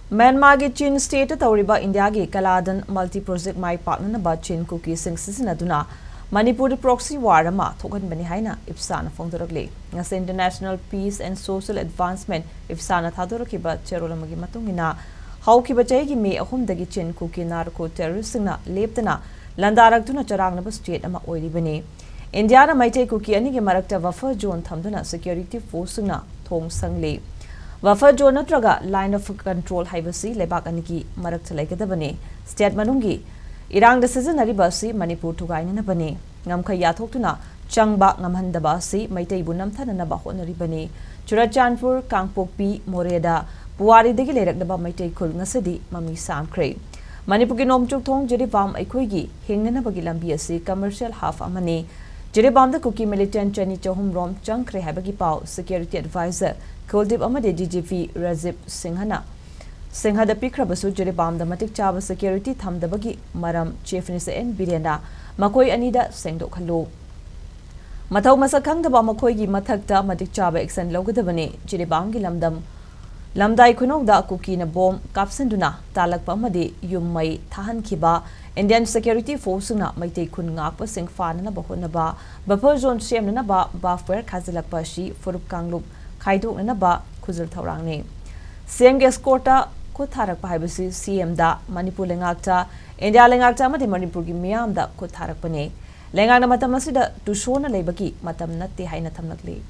Myanmar ki Chin state touriba India ki Kaladan multi-project mai paknaba Chin Kuki Sijin-Naduna Manipur Da Proxy war ama Thok-Hanbani haina Ipsa na fongdorakli. Ngase International Peace and Social Advancement Ipsa na thadorokiba cherolamagi matungina haukiba chai ki me ahumdagi Chin Kuki narco terrorist na leptana landarakduna charangnaba state ama oiribani. India na maite Kuki ani ki marakta buffer zone thamduna security force na thong sangli. Buffer zone natraga line of control haibasi lebak aniki marak chalaigadabane state manungi irang decision aribasi Manipur thugaina bane ngamkha yathoktuna changba ngamhandaba si maitai bunam thanana ba honaribane Churachandpur Kangpokpi Moreda Puwari degi lerakdaba maitai khul ngasadi mami samkhre Manipur ki nomchuk thong jeribam aikhoigi hingnana bagi lambi asi commercial half amani jeribam da Kuki militant chani chahum rom changkhre habagi pau security advisor Kuldip amade DGP Razib Singhada pikrabasu jeribam da matik chaba security thamdabagi maram chief minister N Birena makoi anida sengdok khalo mathau masakhang da ba makoi gi mathakta matik chaba action logadabane jeribam gi lamdai khunong da Kuki na bom kapsenduna talakpa amade yummai thahan khiba Indian security force na maitei khun ngakpa singfana na bahona ba buffer zone sem na ba buffer khazilakpa shi furup kanglup Kaido na ba Kuzil Taurangni. CM Gescorta Kutharak Pahibasi CM da Manipur Lengakta, India Lengakta Mati Manipur Miam da Kutharak Pane. Lengang na Matamasida to Shona Lebaki, Matam Nati Haina Tamnakli.